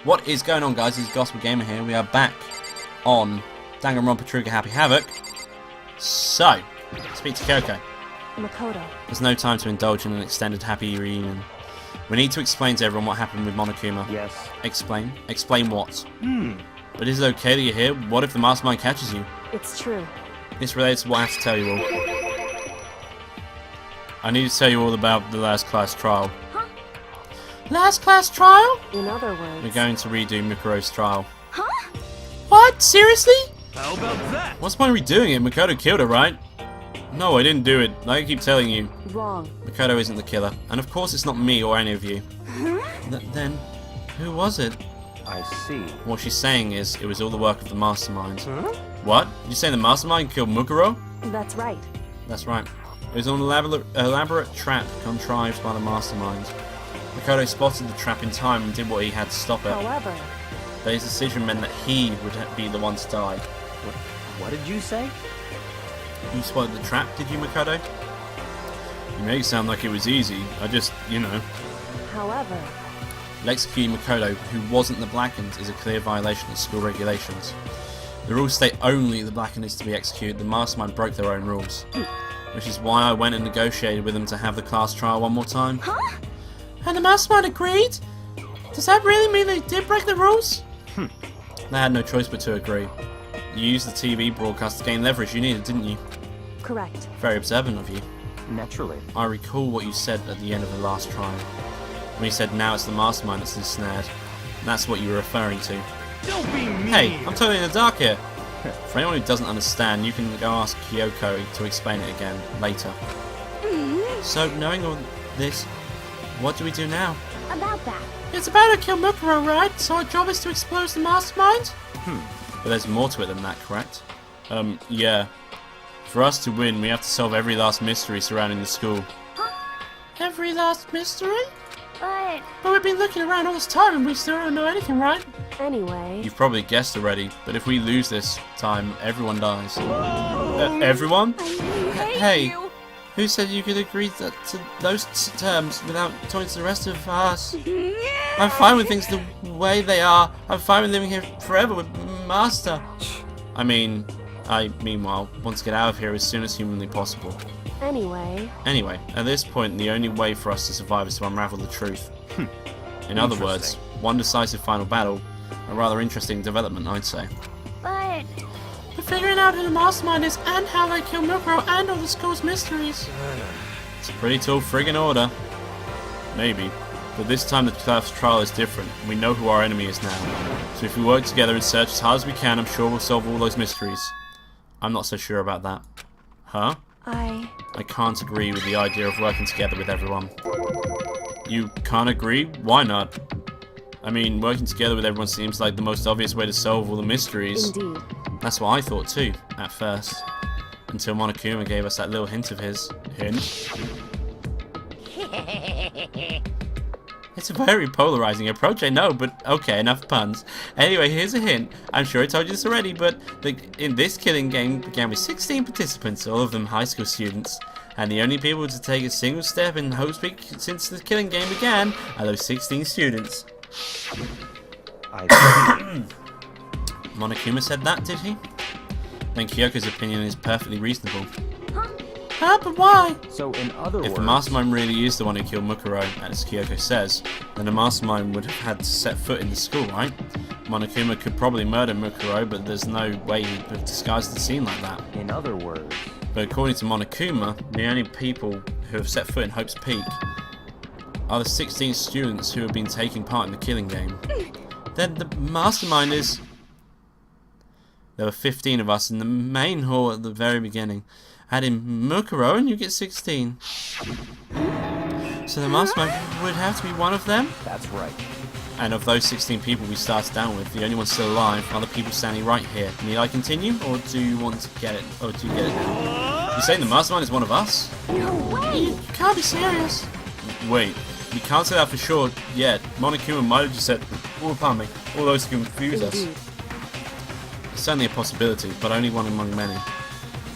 What is going on, guys? It's Gospel Gamer here. We are back on Danganronpa Trigger Happy Havoc. So, speak to Kōkō. Makoto. There's no time to indulge in an extended happy reunion. We need to explain to everyone what happened with Monokuma. Yes. Explain? Explain what? But is it okay that you're here? What if the mastermind catches you? It's true. This relates to what I have to tell you all. I need to tell you all about the last class trial. Huh? Last class trial? In other words... We're going to redo Mukuro's trial. Huh? What? Seriously? How about that? What's the point of redoing it? Makoto killed her, right? No, I didn't do it. Like I keep telling you. Wrong. Makoto isn't the killer. And of course it's not me or any of you. Then, who was it? I see. What she's saying is, it was all the work of the mastermind. Huh? What? You saying the mastermind killed Mukuro? That's right. That's right. It was an elaborate trap contrived by the mastermind. Makoto spotted the trap in time and did what he had to stop it. However... But his decision meant that he would be the one to die. What did you say? You spotted the trap, did you, Makoto? You make it sound like it was easy. I just, you know. However... Executing Makoto, who wasn't the Blackened, is a clear violation of school regulations. The rules state only the Blackened is to be executed. The mastermind broke their own rules. Which is why I went and negotiated with them to have the class trial one more time. Huh? And the mastermind agreed? Does that really mean they did break the rules? They had no choice but to agree. You used the TV broadcast to gain leverage you needed, didn't you? Correct. Very observant of you. Naturally. I recall what you said at the end of the last trial. When you said now it's the mastermind that's ensnared. And that's what you were referring to. Don't be mean. Hey, I'm totally in the dark here. For anyone who doesn't understand, you can go ask Kyoko to explain it again later. So, knowing all this, what do we do now? About that. It's about to kill Mukuro, right? So our job is to expose the mastermind? But there's more to it than that, correct? Yeah. For us to win, we have to solve every last mystery surrounding the school. Huh? Every last mystery? But we've been looking around all this time and we still don't know anything, right? anyway... You've probably guessed already, but if we lose this time, everyone dies. Everyone? Hey, who said you could agree to those terms without talking to the rest of us? I'm fine with things the way they are. I'm fine with living here forever with Master. I meanwhile, want to get out of here as soon as humanly possible. Anyway, at this point, the only way for us to survive is to unravel the truth. In other words, one decisive final battle, a rather interesting development, I'd say. But figuring out who the mastermind is and how they kill Mukuro and all the school's mysteries. It's a pretty tall friggin' order. Maybe. But this time the class trial is different. We know who our enemy is now. So if we work together and search as hard as we can, I'm sure we'll solve all those mysteries. I'm not so sure about that. Huh? I can't agree with the idea of working together with everyone. You can't agree? Why not? I mean, working together with everyone seems like the most obvious way to solve all the mysteries. Indeed. That's what I thought too, at first. Until Monokuma gave us that little hint of his. Hint? It's a very polarizing approach, I know, but okay, enough puns. Anyway, here's a hint. I'm sure I told you this already, but in this killing game began with 16 participants, all of them high school students. And the only people to take a single step in Hope Speak since the killing game began are those 16 students. Monokuma said that, did he? Then Kyoko's opinion is perfectly reasonable. Huh? But why? So in other words... If the mastermind really is the one who killed Mukuro, as Kyoko says, then the mastermind would have had to set foot in the school, right? Monokuma could probably murder Mukuro, but there's no way he'd have disguised the scene like that. In other words... But according to Monokuma, the only people who have set foot in Hope's Peak are the 16 students who have been taking part in the killing game. Then the mastermind is... There were 15 of us in the main hall at the very beginning. Add in Mukuro and you get 16. So the mastermind would have to be one of them? That's right. And of those 16 people we started down with, the only one still alive are the people standing right here. Need I continue, or do you want to get it? Or do you get it now? You're saying the mastermind is one of us? No way! You can't be serious. Wait, you can't say that for sure yet. Monokuma might have just said, oh, pardon me, all those to confuse us. It's certainly a possibility, but only one among many.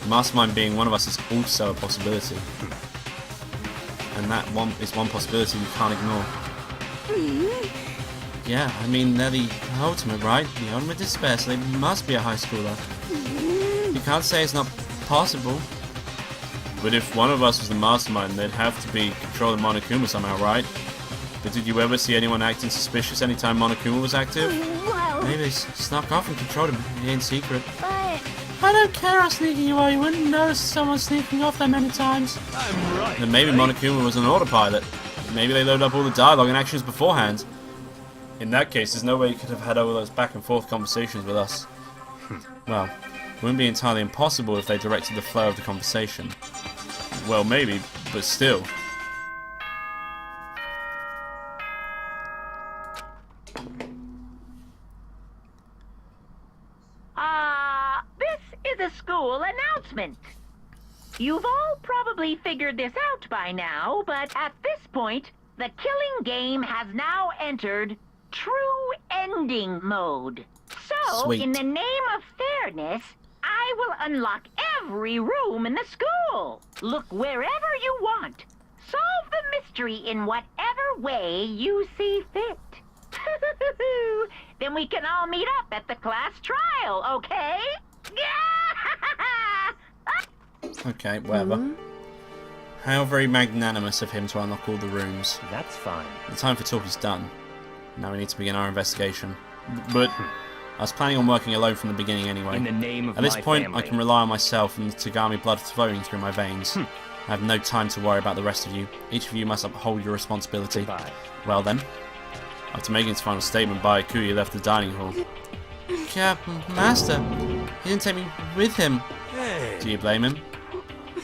The mastermind being one of us is also a possibility. And that one is one possibility we can't ignore. Yeah, I mean, they're the ultimate, right? The ultimate despair, so they must be a high schooler. You can't say it's not possible. But if one of us was the mastermind, they'd have to be controlling Monokuma somehow, right? But did you ever see anyone acting suspicious anytime Monokuma was active? Well, Maybe they snuck off and controlled him in secret. but I don't care how sneaky you are, you wouldn't notice someone sneaking off that many times. I'm right. Then maybe Monokuma was an autopilot. Maybe they loaded up all the dialogue and actions beforehand. In that case, there's no way you could have had all those back and forth conversations with us. Well, it wouldn't be entirely impossible if they directed the flow of the conversation. Well, maybe, but still. This is a school announcement. You've all probably figured this out by now, but at this point, the killing game has now entered true ending mode. So, Sweet. in the name of fairness, I will unlock every room in the school. Look wherever you want. Solve the mystery in whatever way you see fit. Then we can all meet up at the class trial, okay? Okay, whatever. How very magnanimous of him to unlock all the rooms. That's fine. The time for talk is done. Now we need to begin our investigation. But I was planning on working alone from the beginning anyway. In the name of At this my point, family. I can rely on myself and the Tagami blood flowing through my veins. I have no time to worry about the rest of you. Each of you must uphold your responsibility. Goodbye. Well then, after making his final statement, Byakuya left the dining hall. Master, he didn't take me with him. Hey. Do you blame him?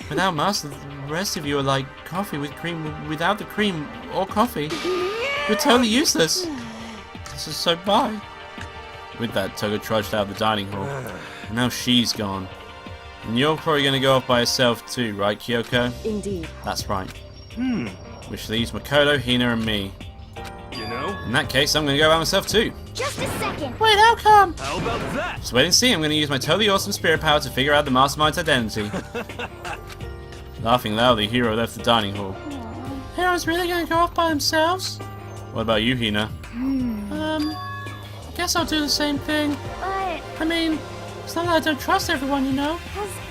Without Master, the rest of you are like coffee with cream without the cream or coffee. We're totally useless. So bye. With that, Togo trudged out of the dining hall. And now she's gone. And you're probably going to go off by yourself too, right, Kyoko? indeed. That's right. Which leaves Makoto, Hina, and me. You know? In that case, I'm going to go by myself too. Just a second. Wait, how come? How about that? Just wait and see. I'm going to use my totally awesome spirit power to figure out the mastermind's identity. Laughing loudly, Hiro left the dining hall. Heroes really gonna go off by themselves? What about you, Hina? Guess I'll do the same thing. But, I mean, it's not that I don't trust everyone, you know?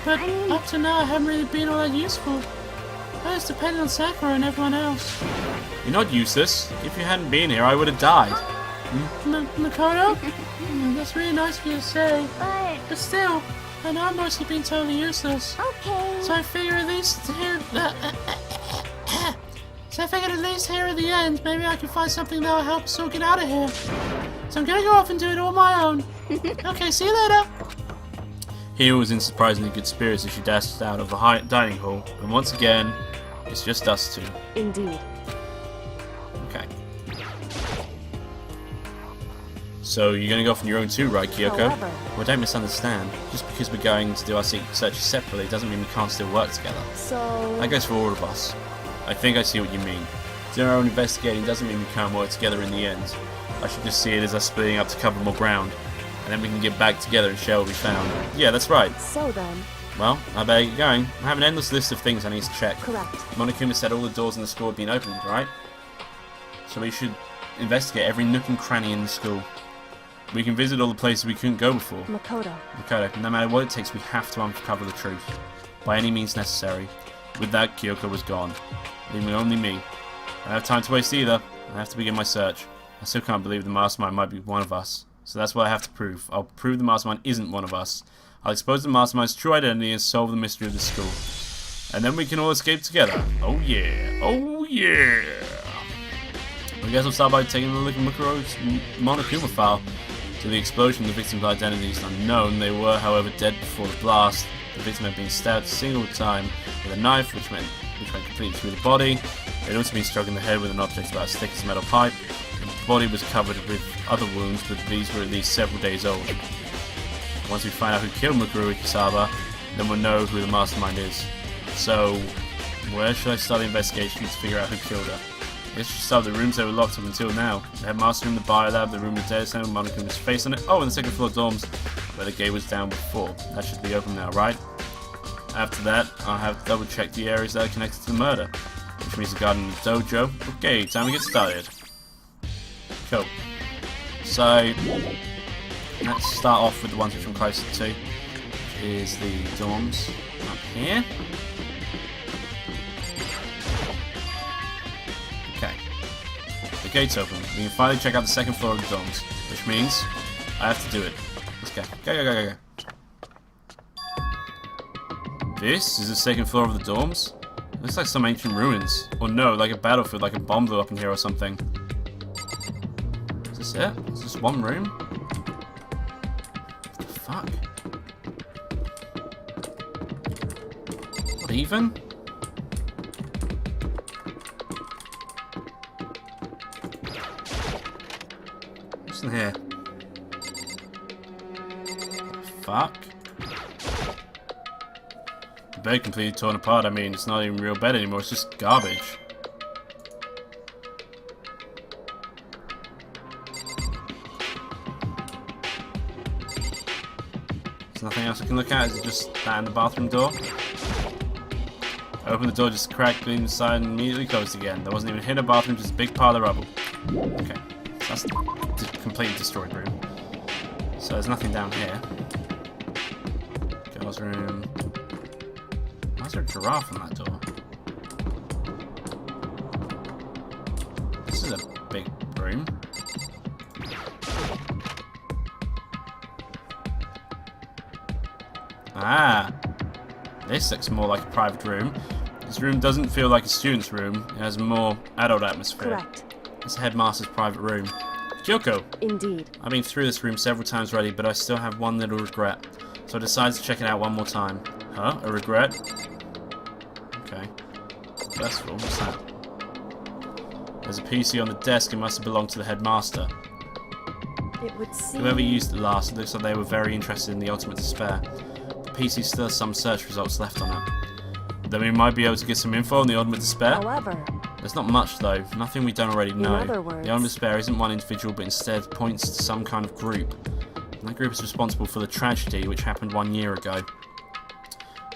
But I mean, up to now, I haven't really been all that useful. I just depended on Sakura and everyone else. You're not useless. If you hadn't been here, I would have died. Makoto? That's really nice of you to say. but, But still, I know I've mostly been totally useless. okay. So I figure at least here... So I figured at least here at the end, maybe I can find something that'll help us all get out of here. So I'm gonna go off and do it all on my own. Okay, see you later. Hina was in surprisingly good spirits as she dashed out of the dining hall, and once again, it's just us two. Indeed. Okay. So you're gonna go off on your own too, right, Kyoko? However- Well, don't misunderstand. Just because we're going to do our secret searches separately doesn't mean we can't still work together. So, That goes for all of us. I think I see what you mean. Doing our own investigating doesn't mean we can't work together in the end. I should just see it as us splitting up to cover more ground, and then we can get back together and share what we found. Yeah, that's right. so then, Well, I better get going. I have an endless list of things I need to check. correct. Monokuma said all the doors in the school had been opened, right? So we should investigate every nook and cranny in the school. We can visit all the places we couldn't go before. Makoto. Makoto, no matter what it takes, we have to uncover the truth. By any means necessary. With that, Kyoko was gone, leaving only me. I don't have time to waste either. I have to begin my search. I still can't believe the mastermind might be one of us. So that's what I have to prove. I'll prove the mastermind isn't one of us. I'll expose the mastermind's true identity and solve the mystery of the school. And then we can all escape together. Oh yeah. Oh yeah. I guess I'll start by taking a look at Mukuro's Monokuma file. To the explosion, the victim's identity is unknown. They were, however, dead before the blast. The victim had been stabbed a single time with a knife, which went completely through the body. They'd also been struck in the head with an object about as thick as a metal pipe. The body was covered with other wounds, but these were at least several days old. Once we find out who killed Mukuro Ikisawa, then we'll know who the mastermind is. So, where should I start the investigation to figure out who killed her? I guess we should start with the rooms that were locked up until now. The headmaster room, the biolab, the room with dead center, Monokuma's face on it. Oh, and the second floor dorms, where the gate was down before. That should be open now, right? After that, I'll have to double check the areas that are connected to the murder, which means the garden and the dojo. Okay, time to get started. Cool. So, let's start off with the ones which I'm closest to, which is the dorms up here. Okay. The gate's open. We can finally check out the second floor of the dorms, which means I have to do it. Let's go. Go, go, go, go, go. This is the second floor of the dorms. It looks like some ancient ruins. Or no, like a battlefield, like a bomb blew up in here or something. Is this it? Is this one room? What the fuck? What even? What's in here? Fuck. The bed completely torn apart. I mean, it's not even real bed anymore, it's just garbage. There's nothing else I can look at, is it just that and the bathroom door? I opened the door, just cracked inside and immediately closed again. There wasn't even a hidden bathroom, just a big pile of rubble. Okay, so that's the completely destroyed room. So there's nothing down here. Girls' room. Why is there a giraffe on that door? This is a big room. Ah! This looks more like a private room. This room doesn't feel like a student's room. It has a more adult atmosphere. Correct. It's the headmaster's private room. Kyoko! Indeed. I've been through this room several times already, but I still have one little regret. So I decided to check it out one more time. Huh? A regret? Okay. First of all, what's that? There's a PC on the desk. It must have belonged to the headmaster. It would seem. Whoever used it last, it looks like they were very interested in the ultimate despair. The PC still has some search results left on it. Then we might be able to get some info on the ultimate despair? However, There's not much though, nothing we don't already know. other words- The ultimate despair isn't one individual, but instead points to some kind of group. And that group is responsible for the tragedy which happened 1 year ago.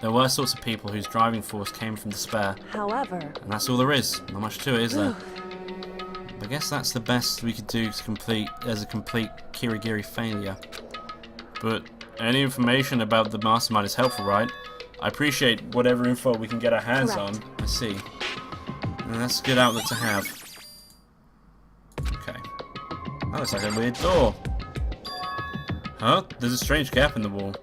There were sorts of people whose driving force came from despair, however, and that's all there is. Not much to it, is there? I guess that's the best we could do to complete as a complete Kirigiri failure. But any information about the mastermind is helpful, right? I appreciate whatever info we can get our hands Correct. on. I see. And that's a good outlet to have. Okay. That looks like a weird door. Huh? There's a strange gap in the wall.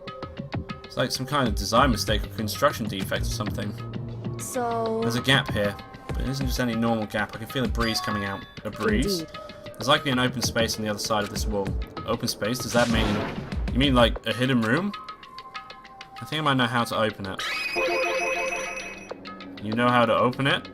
It's like some kind of design mistake or construction defect or something. so There's a gap here, but it isn't just any normal gap. I can feel a breeze coming out. A breeze? Indeed. There's likely an open space on the other side of this wall. Open space? Does that mean... You mean like a hidden room? I think I might know how to open it. You know how to open it?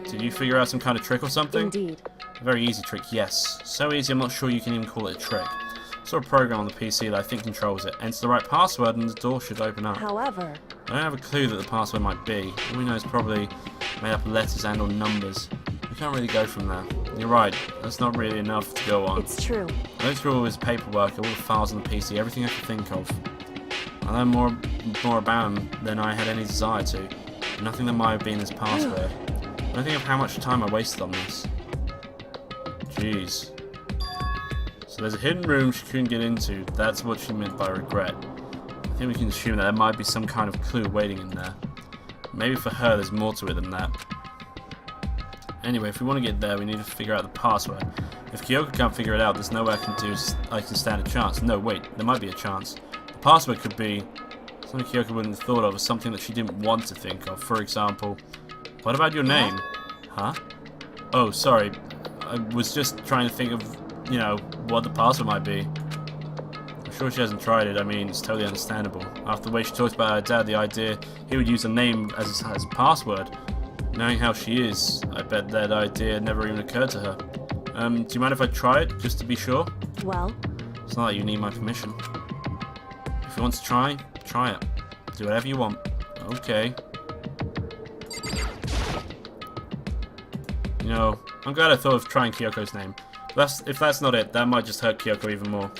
Did you figure out some kind of trick or something? Indeed. A very easy trick, yes. So easy I'm not sure you can even call it a trick. I saw a program on the PC that I think controls it. Enter the right password and the door should open up. However, I don't have a clue that the password might be. All we know is probably made up of letters and or numbers. We can't really go from there. You're right, that's not really enough to go on. it's true. I went through all his paperwork, all the files on the PC, everything I could think of. I learned more about him than I had any desire to. Nothing that might have been his password. I don't think of how much time I wasted on this. Jeez. So there's a hidden room she couldn't get into. That's what she meant by regret. I think we can assume that there might be some kind of clue waiting in there. Maybe for her there's more to it than that. Anyway, if we want to get there, we need to figure out the password. If Kyoko can't figure it out, there's no way I can stand a chance. No, wait, there might be a chance. The password could be something Kyoko wouldn't have thought of, or something that she didn't want to think of. For example, what about your name? Huh? Oh, sorry. I was just trying to think of, you know, what the password might be. I'm sure she hasn't tried it. I mean, it's totally understandable. After the way she talks about her dad, the idea he would use a name as a password. Knowing how she is, I bet that idea never even occurred to her. Do you mind if I try it, just to be sure? Well, It's not like you need my permission. If you want to try, try it. Do whatever you want. Okay. You know, I'm glad I thought of trying Kyoko's name. But if that's not it, that might just hurt Kyoko even more.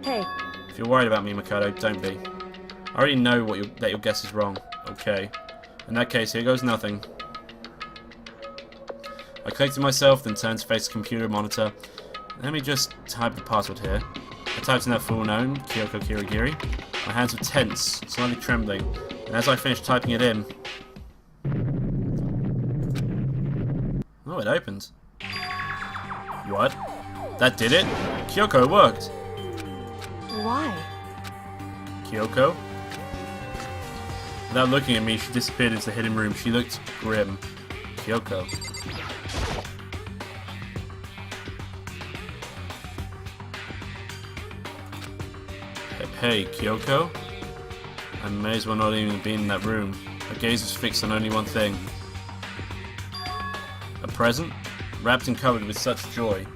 hey, If you're worried about me, Makoto, don't be. I already know that your guess is wrong. Okay. In that case, here goes nothing. I collected myself, then turned to face the computer monitor. Let me just type the password here. I typed in her full name, Kyoko Kirigiri. My hands were tense, slightly trembling, and as I finished typing it in... Oh, it opened. What? That did it? Kyoko, it worked! Why? Kyoko? Without looking at me, she disappeared into the hidden room. She looked grim. Kyoko. Hey, Kyoko? I may as well not even be in that room. Her gaze was fixed on only one thing. A present? Wrapped and covered with such joy.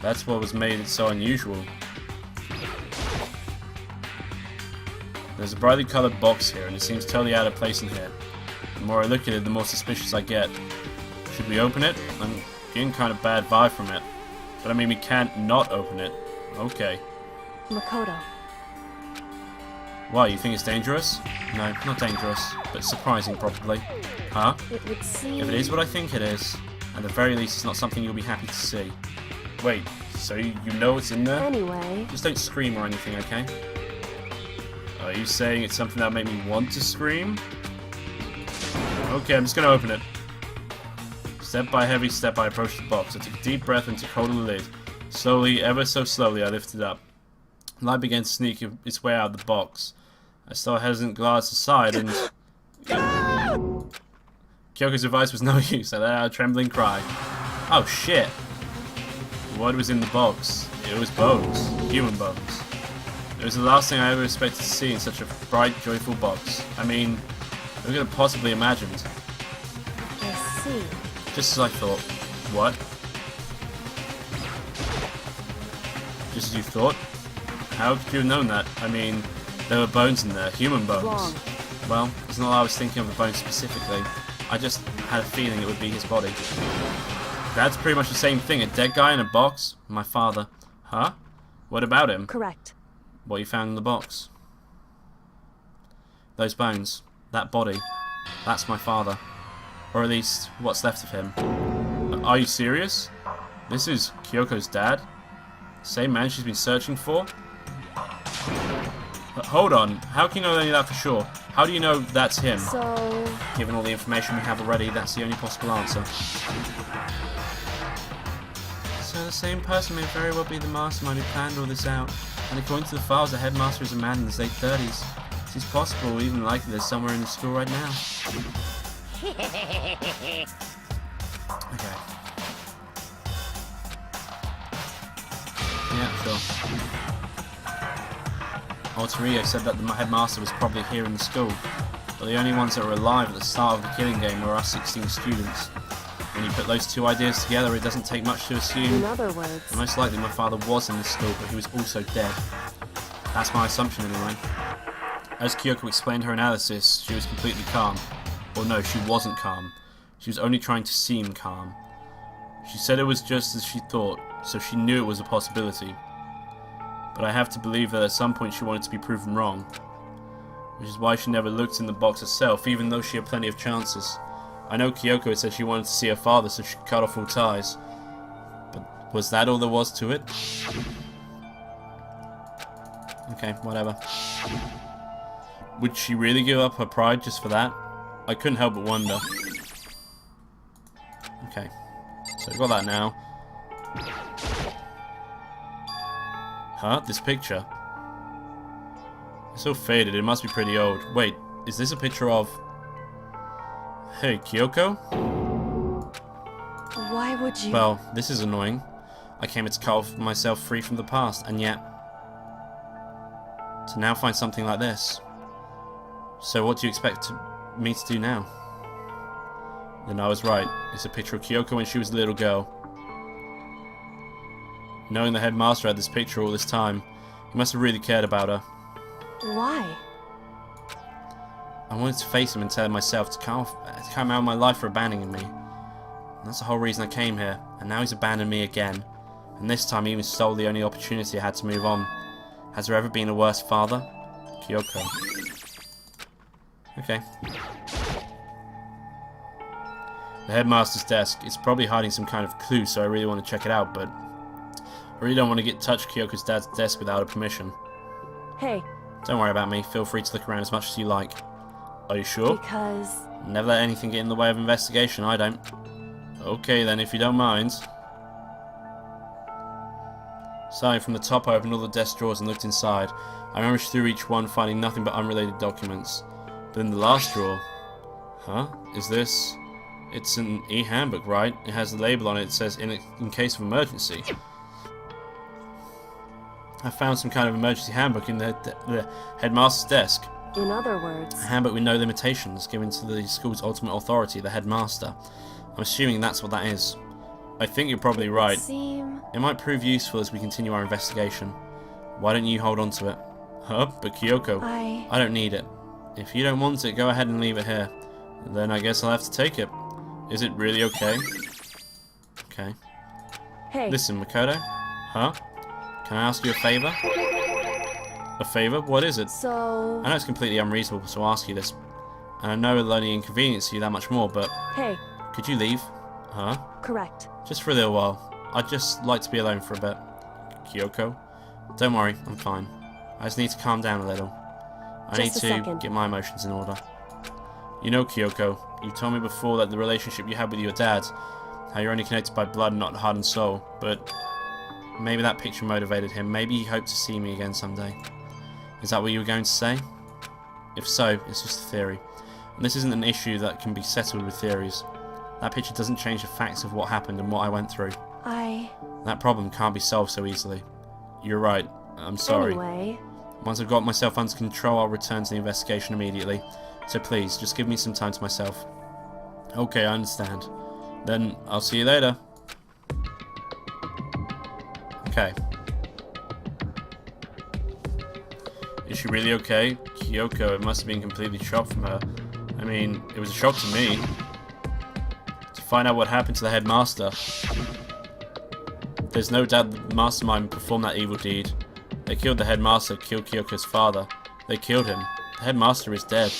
That's what was made it so unusual. There's a brightly coloured box here, and it seems totally out of place in here. The more I look at it, the more suspicious I get. Should we open it? I'm getting kind of bad vibe from it. But I mean, we can't not open it. Okay. Makoto. Why, you think it's dangerous? No, not dangerous, but surprising probably. Huh? It would seem... If it is what I think it is, at the very least it's not something you'll be happy to see. Wait, so you know what's in there? Anyway... Just don't scream or anything, okay? Are you saying it's something that made me want to scream? Okay, I'm just gonna open it. Step by heavy step I approached the box. I took a deep breath and took hold of the lid. Slowly, ever so slowly, I lifted it up. Light began to sneak its way out of the box. I stole a hesitant glance aside and... Kyoko's advice was no use. I let out a trembling cry. Oh shit! What was in the box? It was bones. Human bones. It was the last thing I ever expected to see in such a bright, joyful box. I mean, who could have possibly imagined? I see. Just as I thought. What? Just as you thought? How could you have known that? I mean, there were bones in there, human bones. Wrong. Well, it's not that I was thinking of the bones specifically. I just had a feeling it would be his body. That's pretty much the same thing, a dead guy in a box? My father. Huh? What about him? Correct. What you found in the box? Those bones. That body. That's my father. Or at least, what's left of him. Are you serious? This is Kyoko's dad? Same man she's been searching for? Hold on, how can you know any of that for sure? How do you know that's him? So... Given all the information we have already, that's the only possible answer. So the same person may very well be the mastermind who planned all this out. And according to the files, the headmaster is a man in his late 30s. It is possible, even likely, they're somewhere in the school right now. Okay. Yeah, sure. Altaria said that the headmaster was probably here in the school, but the only ones that were alive at the start of the killing game were us 16 students. When you put those two ideas together, it doesn't take much to assume. In other words... Most likely my father was in this school, but he was also dead. That's my assumption anyway. As Kyoko explained her analysis, she was completely calm. Or no, she wasn't calm. She was only trying to seem calm. She said it was just as she thought, so she knew it was a possibility. But I have to believe that at some point she wanted to be proven wrong. Which is why she never looked in the box herself, even though she had plenty of chances. I know Kyoko had said she wanted to see her father so she could cut off all ties. But was that all there was to it? Okay, whatever. Would she really give up her pride just for that? I couldn't help but wonder. Okay, so we've got that now. Huh? This picture? It's so faded, it must be pretty old. Wait, is this a picture of... Hey, Kyoko? Why would you... Well, this is annoying. I came here to cut myself free from the past, and yet... to now find something like this. So what do you expect me to do now? Then I was right. It's a picture of Kyoko when she was a little girl. Knowing the headmaster had this picture all this time, he must have really cared about her. Why? I wanted to face him and tell him myself to come out of my life for abandoning me. And that's the whole reason I came here, and now he's abandoned me again. And this time he even stole the only opportunity I had to move on. Has there ever been a worse father? Kyoko. Okay. The headmaster's desk. It's probably hiding some kind of clue, so I really want to check it out, but... really don't want to touch Kyoko's dad's desk without her permission. Hey, Don't worry about me. Feel free to look around as much as you like. Are you sure? because... Never let anything get in the way of investigation, I don't. Okay then, if you don't mind. Starting from the top, I opened all the desk drawers and looked inside. I rummaged through each one, finding nothing but unrelated documents. But in the last drawer... Huh? Is this... It's an e-handbook, right? It has a label on it that says, in case of emergency. I found some kind of emergency handbook in the headmaster's desk. In other words... A handbook with no limitations, given to the school's ultimate authority, the headmaster. I'm assuming that's what that is. I think you're probably right. It might prove useful as we continue our investigation. Why don't you hold on to it? Huh? But Kyoko, I don't need it. If you don't want it, go ahead and leave it here. Then I guess I'll have to take it. Is it really okay? Okay. Hey. Listen, Makoto. Huh? Can I ask you a favor? A favor? What is it? So... I know it's completely unreasonable to ask you this, and I know it'll only inconvenience you that much more, but... Hey. Could you leave? Huh? Correct. Just for a little while. I'd just like to be alone for a bit. Kyoko? Don't worry, I'm fine. I just need to calm down a little. I need to get my emotions in order. You know, Kyoko, you told me before that the relationship you had with your dad, how you're only connected by blood and not heart and soul, but maybe that picture motivated him. Maybe he hoped to see me again someday. Is that what you were going to say? If so, it's just a theory. And this isn't an issue that can be settled with theories. That picture doesn't change the facts of what happened and what I went through. That problem can't be solved so easily. You're right. I'm sorry. Anyway... Once I've got myself under control, I'll return to the investigation immediately. So please, just give me some time to myself. Okay, I understand. Then, I'll see you later. Okay. Is she really okay? Kyoko, it must have been completely shocked from her. I mean, it was a shock to me. To find out what happened to the headmaster. There's no doubt the mastermind performed that evil deed. They killed the headmaster, killed Kyoko's father. They killed him. The headmaster is dead.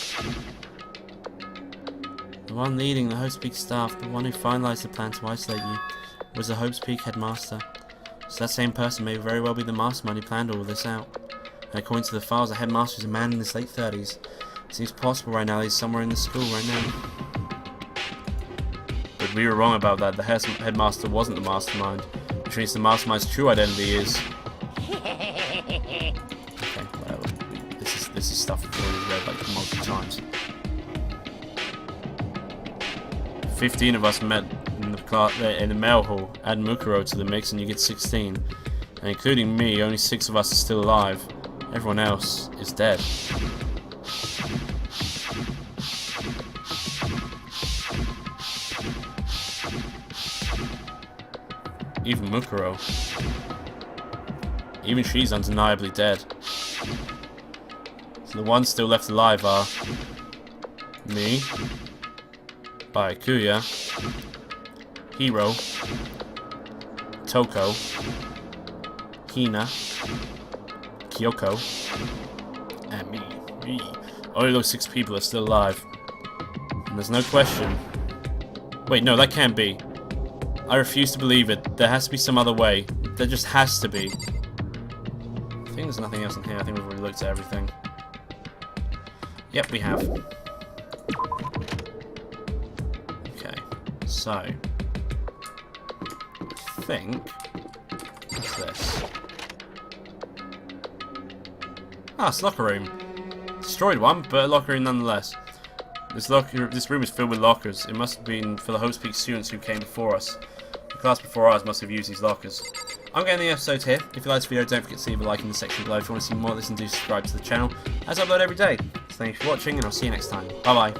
The one leading the Hope's Peak staff, the one who finalized the plan to isolate you, was the Hope's Peak headmaster. So that same person may very well be the mastermind who planned all of this out. And according to the files, the headmaster is a man in his late 30s. It seems possible right now he's somewhere in the school right now. But we were wrong about that. The headmaster wasn't the mastermind, which means the mastermind's true identity is... Okay, whatever. This is stuff we've already read like multiple times. 15 of us met in the mail hall. Add Mukuro to the mix and you get 16. And including me, only 6 of us are still alive. Everyone else is dead. Even Mukuro. Even she's undeniably dead. So the ones still left alive are... me, Byakuya, Hiro, Toko, Hina, Kyoko, and me. Only those 6 people are still alive. And there's no question. Wait, no, that can't be. I refuse to believe it. There has to be some other way. There just has to be. I think there's nothing else in here. I think we've already looked at everything. Yep, we have. Okay, so... I think... what's this? Ah, it's a locker room. Destroyed one, but a locker room nonetheless. This room is filled with lockers. It must have been for the Hope's Peak students who came before us. The class before ours must have used these lockers. I'm getting the episode here. If you like this video, don't forget to leave a like in the section below. If you want to see more of this, and do subscribe to the channel, as I upload every day. So thank you for watching, and I'll see you next time. Bye bye.